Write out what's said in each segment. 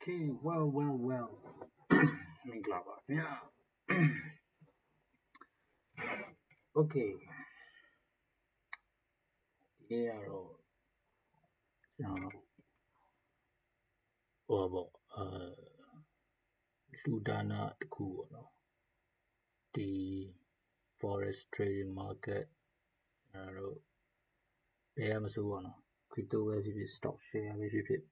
Okay, well. မင်္ဂလာပါခင်ဗျာ Okay ဒီနေ့ကတော့ကျွန်တော်လူဒါနာတစ်ခုပေါ့နော်ဒီ forex trading market တို့ဘယ်မှာဆိုပေါ့နော် crypto ပဲဖြစ်ဖြစ် stock share ပဲဖြစ်ဖြစ်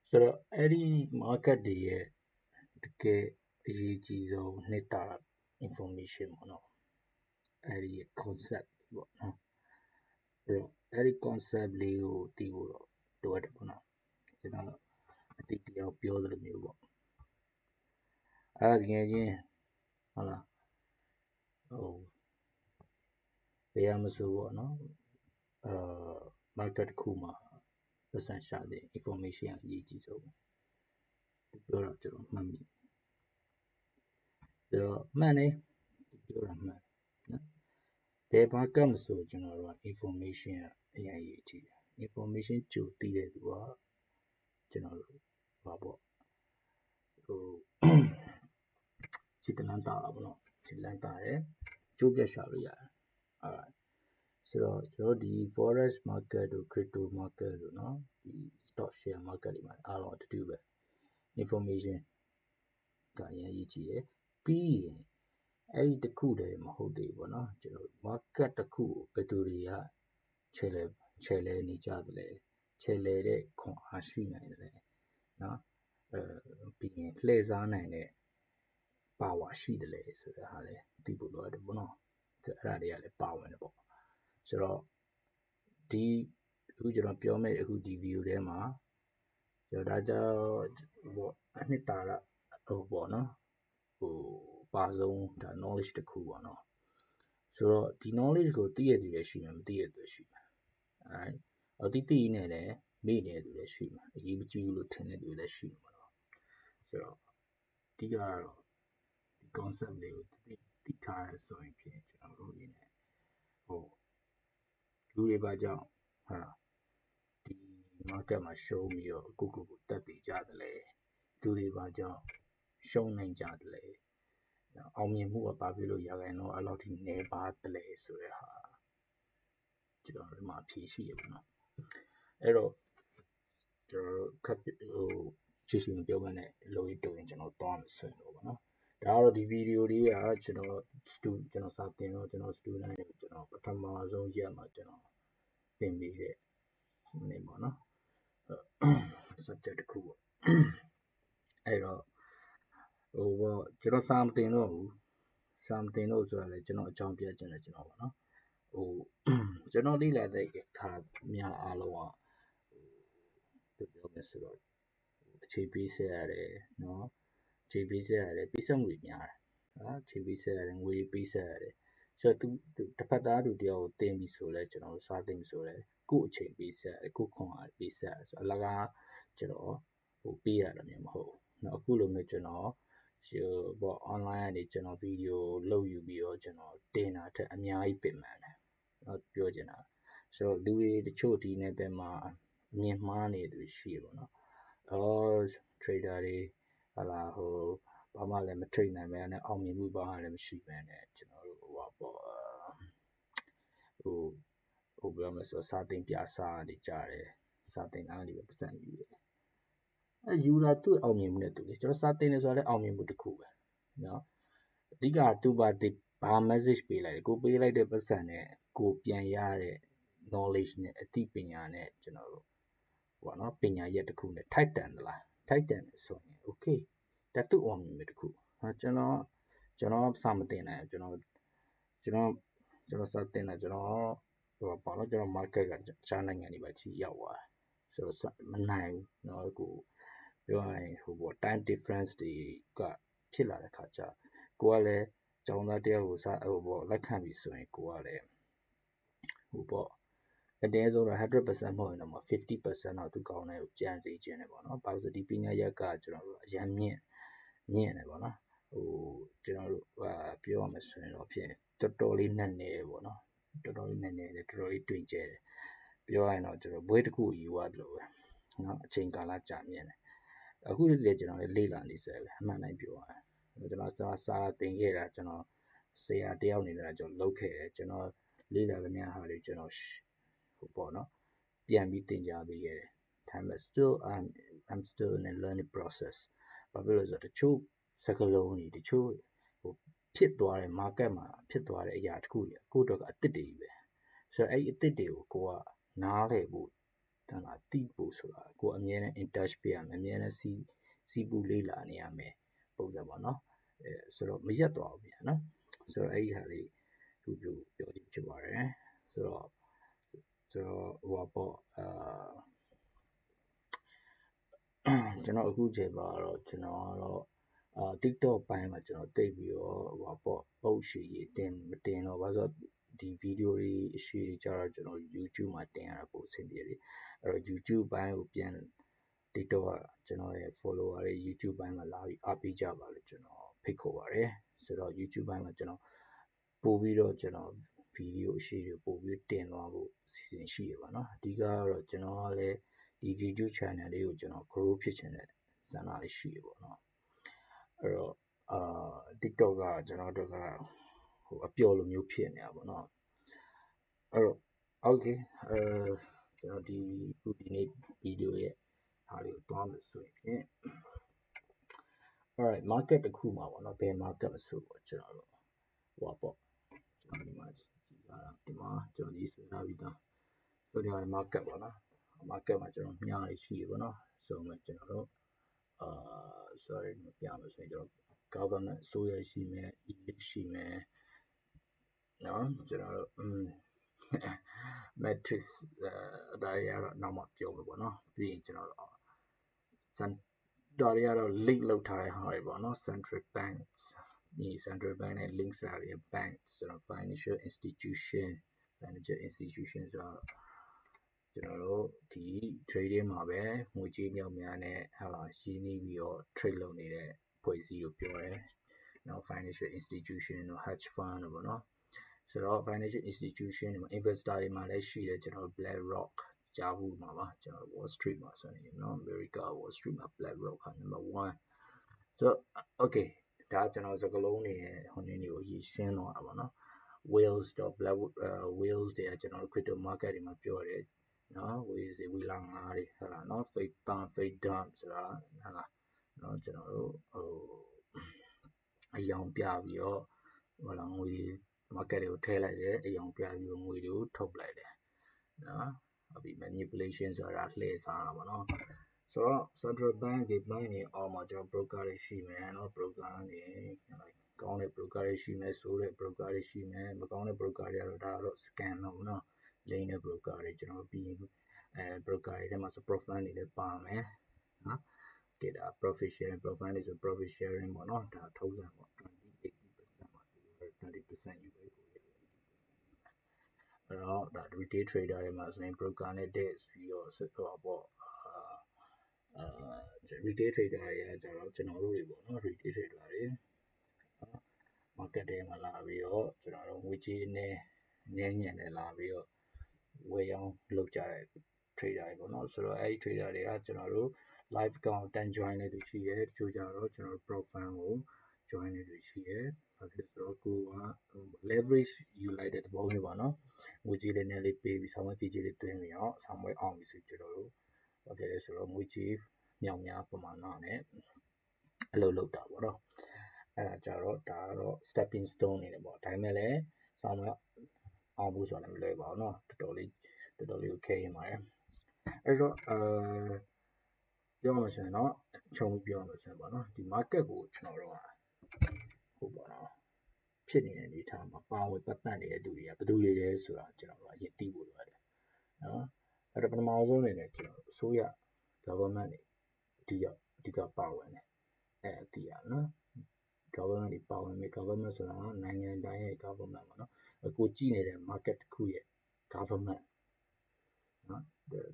ဆိုတော့အဲ့ဒီ market တွေရဲ့တကယ်အရေးကြီးဆုံးနှစ်တာ information ပေါ့နော်အဲ့ဒီ concept ပေါ့နော်အဲ့ဒီ concept လေးကိုသိဖို့တော့လိုအပ်တယ်ပေါ့နော်ကျွန်တော်အတိတ်တရားပြောသလိုမျိုးပေါ့အဲ့ဒါတကယ်ချင်းဟုတ်လားဘယ်မှာဆိုပေါ့နော်market တစ်ခုမှာပတ်စံရှာတဲ့ information အရေးကြီးဆုံးပြောတော့ကျွန်တော်မှတ်မိဆိုတော့မှန်တယ်ပြောတာမှန်နော်ဘယ် market မဆိုကျွန်တော်တို့က information အရင်အရေးကြီးတယ် information ကြိုသိတဲ့သူကကျွန်တော်တို့ဘာပေါ့ခြေတလန်းတာတာပေါ့နော်ခြေတလန်းတာတယ်ကျိုးပြတ်ရှာလို့ရတယ်ဆိုတော့ကျွန်တော်ဒီ forex market တို့ crypto market တို့เนาะဒီ stock share market တွေမှာအားလုံးအတူတူပဲ information ကအရင်ရေးကြည့်တယ်ပြီးရင်အဲ့ဒီတစ်ခုတည်းမဟုတ်သေးဘူးပေါ့နော်ကျွန်တော် market တစ်ခုကိုဘယ်သူတွေကချဲလဲနေကြတယ်ချဲလဲတဲ့ခွန်အားရှိနိုင်တယ်เนาะပြီးရင်လှည့်စားနိုင်တဲ့ power ရှိတယ်လေဆိုတဲ့ဟာလေသိဖို့လိုတယ်ပေါ့နော်အဲ့ဒါတွေကလည်းပါဝင်တယ်ပေါ့ဆိုတော့ဒီအခုကျွန်တော်ပြောမယ့်အခုဒီ video ထဲမှာကျွန်တော်ဒါကြောင့်ပေါ့အနှစ်သာရပေါ့နော်ပါဆုံးဒါ knowledge တစ်ခုပေါ့နော်ဆိုတော့ဒီ knowledge ကိုသိရသူလည်းရှိမယ်မသိရသူလည်းရှိမယ်သိနေတယ်မေ့နေသူလည်းရှိမယ်အရေးမကြီးဘူးလို့ထင်တဲ့သူလည်းရှိမှာပေါ့နော်ဆိုတော့အဓိကကတော့ဒီ concept လေးကိုသိထားရဆိုရင်ဖြင့်ကျွန်တော်တို့အနေနဲ့လူတွေပါကြောင့်ဟာဒီ market မှာရှုံးပြီးတော့ကိုတက်တည်ကြတယ်လေလူတွေပါကြောင့်ရှုံးနိုင်ကြတယ်လေအောင်မြင်မှုကဘာဖြစ်လို့ရာခိုင်နှုန်းအဲ့လောက်ထိနေပါတယ်လေဆိုတဲ့ဟာကျွန်တော်ဒီမှာဖြေရှိရပါတော့အဲ့တော့ကျွန်တော်ခပ်ရှင်းပြောမှနဲ့လိုရတူရင်ကျွန်တော်တောင်းမယ်ဆိုရင်တော့ဗောနော်ဒါကတော့ဒီဗီဒီယိုလေးကကျွန်တော်စာတင်တော့ကျွန်တော် student တွေကိုကျွန်တော်ပထမဆုံးရက်မှာကျွန်တော်သင်ပေးတဲ့နေပေါ့နော် subject တစ်ခုပေါ့အဲ့တော့ကျွန်တော်စာမတင်တော့ဘူးစာမတင်တော့ဆိုရလဲကျွန်တော်အကြောင်းပြချင်တယ်ကျွန်တော်ပေါ့နော်ကျွန်တော်လေ့လာတဲ့အခါများအားလုံးကပြောမယ်ဆိုတော့အခြေပေးဆက်ရတယ်နော်အခြေပေးဆက်ရတယ်ပြီးဆက်မှုတွေများတယ်နော်အခြေပေးဆက်ရတယ်ငွေပေးဆက်ရတယ်ဆိုတော့တစ်ဖက်သားသူတယောက်ကိုတင်ပြီဆိုလဲကျွန်တော်တို့စာတင်ပြီဆိုလဲကို့အချိန်ပေးဆက်ရတယ်ကို့ခွန်အားပေးဆက်ရတယ်ဆိုတော့အလကားကျွန်တော်ပေးရတယ်မျိုးမဟုတ်ဘူးเนาะအခုလိုမျိုးကျွန်တော်online ကနေကျွန်တော်ဗီဒီယိုလုပ်ယူပြီးတော့ကျွန်တော်တင်တာထက်အများကြီးပြင်မှန်တယ်เนาะပြောချင်တာဆိုတော့လူတွေတချို့ဒီနေ့တဲ့မှာအမြင်မှားနေတယ်ရှိရပါတော့trader တွေဟာလာဘာမှလည်းမ trade နိုင်ပဲနဲ့အောင်မြင်မှုဘာမှလည်းမရှိပဲနဲ့ကျွန်တော်တို့ပြောမယ်ဆိုစာတင်ပြစားနေကြတယ်စာတင်အားတွေပဲပတ်စံယူတယ်ယူလာသူ့အောင်မြင်မှုနဲ့တူလေကျွန်တော်စာတင်နေဆိုတော့လည်းအောင်မြင်မှုတစ်ခုပဲเนาะအဓိကသူ့ဘာ message ပေးလိုက်တယ်ကိုပေးလိုက်တဲ့ပတ်စံနဲ့ကိုပြန်ရတဲ့ knowledge နဲ့အသိပညာနဲ့ကျွန်တော်တို့ပေါ့နော်ပညာရက်တစ်ခုနဲ့ထိုက်တန်သလားထိုက်တန်တယ်ဆိုရင် okay ဒါသူ့အောင်မြင်မှုတစ်ခုကျွန်တော်စာမတင်နိုင်ကျွန်တော်စာတင်တာကျွန်တော်ပေါ့နော်ကျွန်တော် market ကတခြားနိုင်ငံတွေပဲချီရောက်သွားတယ်ဆိုတော့မနိုင်ဘူးเนาะကိုပြောရရင်time difference တွေကဖြစ်လာတဲ့ခါကျကိုကလည်းကျောင်းသားတယောက်ကိုလက်ခံပြီဆိုရင်ကိုကလည်းအနည်းဆုံးတော့ 100% မဟုတ်ရင်တော့50% တော့သူကောင်းတဲ့ကိုကြံစေခြင်းတယ်ပေါ့နော်ဘာလို့ဒီပညာရက်ကကျွန်တော်တို့အရင်မြင့်တယ်ပေါ့နော်ကျွန်တော်တို့ပြောရမယ်ဆိုရင်တော့ဖြစ်တော်တော်လေးနက်နေပေါ့နော်တော်တော်လေးနက်နေတယ်တော်တော်လေးတွင်ကျဲတယ်ပြောရရင်တော့ကျွန်တော်ဘွဲတစ်ခုယူရတယ်လို့ပဲเนาะအချိန်ကာလကြာမြင့်တယ် အခုလည်းကျွန်တော်လည်းလေ့လာနေစဲပဲအမှန်တိုင်းပြောရတယ်ကျွန်တော်စာသင်ခဲ့တာကျွန်တော်ဆရာတယောက်နေတာကျွန်တော်လုပ်ခဲ့တယ်ကျွန်တော်လေ့လာသမျှဟာတွေကျွန်တော်ဟိုပေါ့နော်ပြန်ပြီးသင်ကြားပေးခဲ့တယ်ဒါပေမဲ့ I'm still in a learning process ဘာဖြစ်လို့လဲဆိုတော့တချို့စကားလုံးတွေတချို့ဟိုဖြစ်သွားတဲ့ market မှာဖြစ်သွားတဲ့အရာတစ်ခုကြီးကိုယ့်အတွက်ကအသစ်တွေပဲဆိုတော့အဲ့အသစ်တွေကိုကိုကနားလည်ဖို့တန်တာတိဖို့ဆိုတာကိုအမြဲတမ်း in touch ပြရမယ်အမြဲတမ်းစီးပူလေ့လာနေရမယ်ပုံစံပေါ့နော်ဆိုတော့မရက်သွားဘူးဗျာနော်ဆိုတော့အဲ့ဒီဟာလေးသူပြောချင်ဖြစ်ပါတယ်ဆိုတော့ဟိုပေါ့ကျွန်တော်အခုချိန်မှာတော့ကျွန်တော်ကတော့TikTok ပိုင်းမှာကျွန်တော်တိတ်ပြီးတော့ဟိုပေါ့ post ရှိရတင်မတင်တော့ဘာလို့ဒီ video တွေအရှိတွေကြတော့ကျွန်တော် YouTube မှာတင်ရတာပို့အဆင်ပြေတယ်အဲ့တော့ YouTube ပိုင်းကိုပြန် TikTok ကကျွန်တော်ရဲ့ follower တွေ YouTube ပိုင်းမှာလာပြီးအားပေးကြပါလို့ကျွန်တော်ဖိတ်ခေါ်ပါတယ်ဆိုတော့ YouTube ပိုင်းမှာကျွန်တော်ပို့ပြီးတော့ကျွန်တော် video အရှိတွေပို့ပြီးတင်သွားဖို့စီစဉ်ရှိရပါတော့အဓိကကတော့ကျွန်တော်ကလည်းဒီ YouTube channel လေးကိုကျွန်တော် grow ဖြစ်ချင်တဲ့ဆန္ဒလေးရှိရပါတော့အဲ့တော့TikTok ကကျွန်တော်တို့ကဟိုအပျော်လိုမျိုးဖြစ်နေတာပေါ့နော်အဲ့တော့ okay ကျွန်တော်ဒီနေ့ video ရဲ့ဟာလေးကိုတွားမယ်ဆိုရင် alright market တစ်ခုမှာပေါ့နော်ဘယ် market မဆိုပေါ့ကျွန်တော်တို့ဟိုပေါ့ကျွန်တော်ဒီမှာကြည့်လာတာဒီမှာကျွန်တော်ရေးဆွဲထားပြီးသားဆိုတော့ဒီ market ပေါ့နော် market မှာကျွန်တော်မြားလေးရှိရပေါ့နော်ဆိုတော့ကျွန်တော်တို့sorry မပြမယ်ဆိုရင်ကျွန်တော် government အစိုးရရှိမယ် elite ရှိမယ်နော်ကျွန်တော်တို့matrix ဒါတွေကတော့နောက်မှပြောမယ်ပေါ့နော်ပြီးရင်ကျွန်တော်တို့ဒါတွေကတော့ link လောက်ထားတဲ့ဟာတွေပေါ့နော် central banks ဒီ central bank နဲ့ link ထားတဲ့ banks ဆိုတော့ financial institution ဆိုတော့ကျွန်တော်တို့ဒီ trading မှာပဲငွေကြေးမြောက်များနဲ့ဟာလာရှင်းနေပြီးတော့ trade လုပ်နေတဲ့ဖွဲ့စည်းကိုပြောတယ်နောက် financial institution တို့ hedge fund တို့ပေါ့နော်ဆိုတော့ financial institution တွေမှာ investor တွေမှာလည်းရှိတယ်ကျွန်တော် BlackRock ကြားဘူးမှာပါကျွန်တော် Wall Street မှာဆိုရင်နော် America Wall Street မှာ BlackRock က number 1ဆိုတော့ okay ဒါကျွန်တော်စကားလုံးတွေဟိုနေ့တွေကိုရေးရှင်းသွားတာပေါ့နော် whales တော့ whales တွေကကျွန်တော် crypto market တွေမှာပြောတယ်နော် whales တွေဝီလာငါးတွေဟုတ်လားနော် fake pump fake dump ဆိုတာဟုတ်လားနော်ကျွန်တော်တို့ဟိုအယောင်ပြပြီးတော့ဟိုလားငွေ market တွေကိုထည့်လိုက်တယ်အယောင်ပြပြီးငွေတွေကိုထုတ်လိုက်တယ်နော်အပြီး manipulation ဆိုတာလှည့်စားတာပေါ့နော်ဆိုတော့ central bank ဒီ bank တွေအောက်မှာကျွန်တော် broker တွေရှိမယ်နော် broker တွေကောင်းတဲ့ broker တွေရှိမယ်ဆိုးတဲ့ broker တွေရှိမယ်မကောင်းတဲ့ broker တွေကတော့ဒါကတော့ scam တော့နော်လိမ်တဲ့ broker တွေကျွန်တော်ပြီးရင်broker တွေထဲမှာဆို profile တွေလည်းပါမယ်နော်ကဲဒါ profit sharing profile တွေဆို profit sharing ပေါ့နော်ဒါထုံးစံပေါ့ 20% မှာ 20% ယူပဲအဲ့တော့ဒါ retail trader တွေမှာဆိုရင် broker နဲ့ desk ပြီးတော့ဆက်တော့ပေါ့retail trader တွေကကျတော့ကျွန်တော်တို့တွေပေါ့နော် retail trader တွေmarket ထဲမှာလာပြီးတော့ကျွန်တော်တို့ငွေကြေးနဲ့ညံ့နဲ့လာပြီးတော့ဝယ်ရောင်းလုပ်ကြတဲ့ trader တွေပေါ့နော်ဆိုတော့အဲ့ဒီ trader တွေကကျွန်တော်တို့ live account တန်း join တဲ့သူရှိတယ်တချို့ကြတော့ကျွန်တော်တို့ profile ကို join တဲ့သူရှိတယ်ဘာဖြစ်လို့ဆိုတော့ကိုက leverage ယူလိုက်တဲ့သဘောမျိုးပါနော်ငွေကြေးလေးနဲ့လေးပေးပြီးဆောင်ရွက်ကြေးလေးသွင်းပြီးတော့ဆောင်ရွက်အောင်ပြီဆိုကျွန်တော်တို့ဘာဖြစ်လဲဆိုတော့ငွေကြေးမြောက်များပမာဏနဲ့အလုပ်လုပ်တာပေါ့နော်အဲ့ဒါကြတော့ဒါကတော့ stepping stone နေတယ်ပေါ့ဒါပေမဲ့လည်းဆောင်ရွက်အောင်ဖို့ဆိုတာလည်းမလွယ်ပါဘူးเนาะတော်တော်လေးကိုခဲရင်ပါတယ်အဲ့တော့ပြောမှဆိုရင်တော့ခြုံပြောမှဆိုရင်ပေါ့နော်ဒီ market ကိုကျွန်တော်တို့ဟုတ်ပါတော့ဖြစ်နေတဲ့အနေအထားမှာပါဝင်ပတ်သက်နေတဲ့သူတွေကဘယ်သူတွေလဲဆိုတာကျွန်တော်တို့အရင်သိဖို့လိုတယ်နော်အဲ့တော့ပထမဆုံးအနေနဲ့ကျွန်တော်တို့အစိုးရ government တွေအဓိကပါဝင်တယ်အဲ့အသိရနော် government တွေပါဝင်မယ် government ဆိုတာနိုင်ငံတိုင်းရဲ့ government ပေါ့နော်ကိုကြည့်နေတဲ့ market တစ်ခုရဲ့ government နော်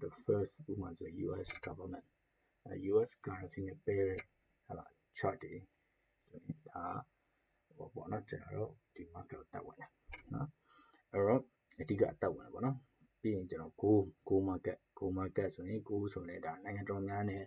the first ဥပမာဆို US government US currency နဲ့ pair ဟလာ chart တွေဆိုရင်ဒါဟိုပေါ့နော်ကျွန်တော်တို့ဒီ market ကိုတက်ဝင်တယ်နော်အဲ့တော့အဓိကအတက်ဝင်တယ်ပေါ့နော်ပြီးရင်ကျွန်တော် go market ဆိုရင် go ဆိုရင်ဒါနိုင်ငံတော်များနဲ့